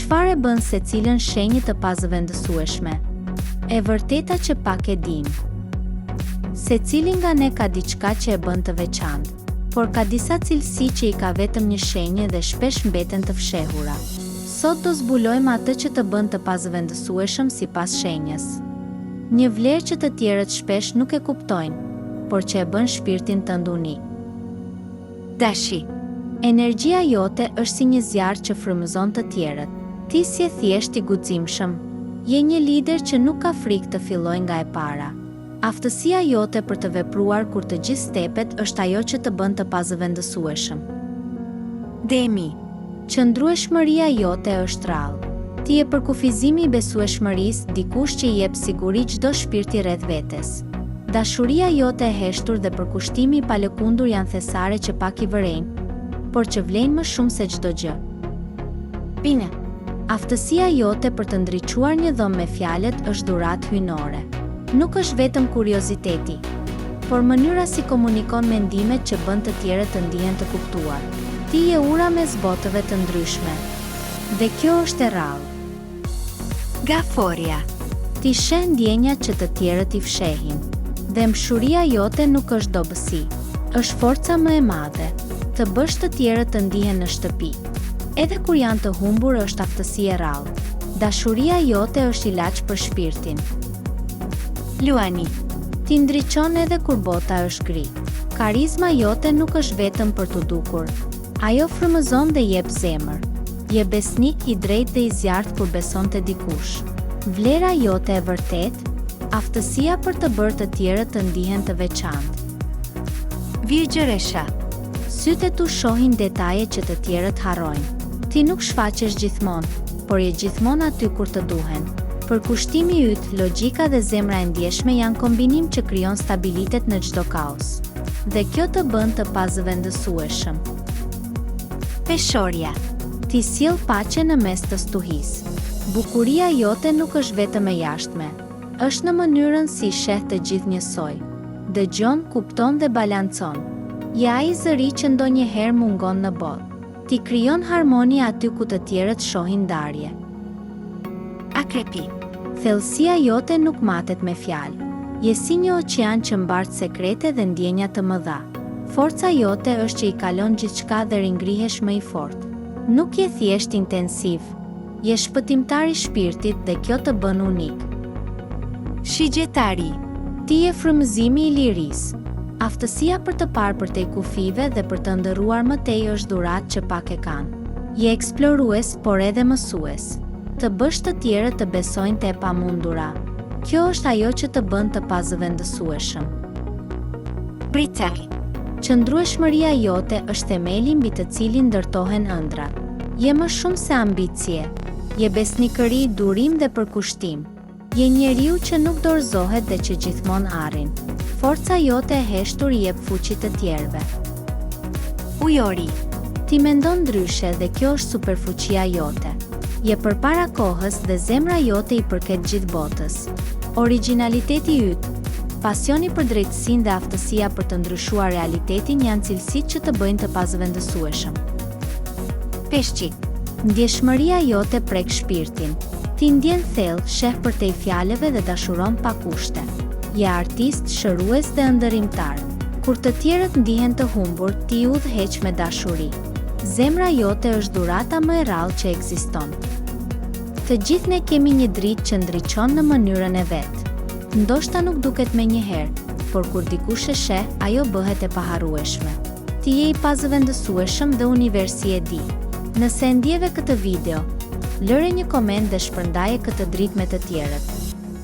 Çfarë bën secilën shenjë të pazëvendësueshme? E vërteta që pak e dim. Secili nga ne ka diçka që e bën të veçantë, por ka disa cilësi që i ka vetëm një shenjë dhe shpesh mbeten të fshehura. Sot do zbulojmë atë që të bën të pazëvendësueshëm sipas shenjës. Një vlerë që të tjerët shpesh nuk e kuptojnë, por që e bën shpirtin tënd unik. Dashi. Energjia jote është si një zjarr që frymëzon të tjerët. Ti si e thjesht i guximshëm, je një lider që nuk ka frikë të fillojë nga e para. Aftësia jote për të vepruar kur të gjithë stepet është ajo që të bën të pazëvendësueshëm. Demi. Qëndrueshmëria jote është rrallë. Ti je përkufizimi i besueshmërisë, dikush që i jep siguri çdo shpirti rreth vetes. Dashuria jote e heshtur dhe përkushtimi i palëkundur janë thesare që pak i vërejnë, por që vlejnë më shumë se çdo gjë. Pine. Aftësia jote për të ndriçuar një dhomë me fjalët është dhuratë hyjnore. Nuk është vetëm kurioziteti, por mënyra si komunikon mendimet që bën të tjerët të ndihen të kuptuar. Ti je ura mes botëve të ndryshme. Dhe kjo është e rrallë. Gaforia. Ti sheh ndjenjat që të tjerët i fshehin. Dhe mshuria jote nuk është dobësi, është forca më e madhe. Të bësh të tjerët të ndihen në shtëpi. Edhe kur janë të humbur është aftësi e rrallë. Dashuria jote është ilaç për shpirtin. Luani. Ti ndriçon edhe kur bota është gri. Karizma jote nuk është vetëm për t'u dukur. Ajo frymëzon dhe jep zemër. Je besnik i drejtë dhe i zjarrt kur beson te dikush. Vlera jote e vërtet, aftësia për të bërë të tjerët të ndihen të veçantë. Virgjëresha. Sytë tu shohin detaje që të tjerët harrojnë. Ti nuk shfaqesh gjithmonë, por je gjithmonë aty kur të duhen. Përkushtimi yt, logjika dhe zemra e ndjeshme janë kombinim që krijon stabilitet në çdo kaos. Dhe kjo të bën të pazëvendësueshëm. Peshorja. Ti sjell paqe në mes të stuhisë. Bukuria jote nuk është vetëm e jashtme, është në mënyrën si sheh të gjithë njësoj. Dëgjon, kupton dhe balancon. Je ai zëri që ndonjëherë mungon në botë. Ti krijon harmoni aty ku të tjerët shohin ndarje. Akrepi. Thellësia jote nuk matet me fjalë. Je si një oqean që mbart sekrete dhe ndjenja të mëdha. Forca jote është që i kalon gjithçka dhe ringrihesh më i fortë. Nuk je thjesht intensiv, je shpëtimtar i shpirtit dhe kjo të bën unik. Shigjetari. Ti je frymëzimi i lirisë. Aftësia për të parë përtej kufive dhe për të ndërruar më tej është dhuratë që pak e kanë. Je eksplorues, por edhe mësues. Të bësh të tjerët të besojnë te e pamundura. Kjo është ajo që të bën të pazëvendësueshëm. Britej. Qëndrueshmëria jote është themeli mbi të cilin ndërtohen ëndrat. Je më shumë se ambicie. Je besnikëri, durim dhe përkushtim. Je njeriu që nuk dorëzohet dhe që gjithmonë arrin. Forca jote e heshtur i jep fuqi të tjerëve. Ujori. Ti mendon ndryshe dhe kjo është superfuqia jote. Je përpara kohës dhe zemra jote i përket gjithë botës. Origjinaliteti yt, pasioni për drejtësinë dhe aftësia për të ndryshuar realitetin janë cilësitë që të bëjnë të pazëvendësueshëm. Peshqi. Ndjeshmëria jote prek shpirtin. Ti ndjen thellë, sheh përtej fjalëve dhe dashuron pa kushte. Je artist, shërues dhe ëndërrimtar. Kur të tjerët ndihen të humbur, ti udhëheq me dashuri. Zemra jote është dhurata më e rrallë që ekziston. Të gjithë ne kemi një dritë që ndriçon në mënyrën e vet. Ndoshta nuk duket menjëherë, por kur dikush e sheh, ajo bëhet e paharrueshme. Ti je i pazëvendësueshëm dhe universi e di. Nëse e ndjeve këtë video, lëre një koment dhe shpërndaje këtë dritë me të tjerët.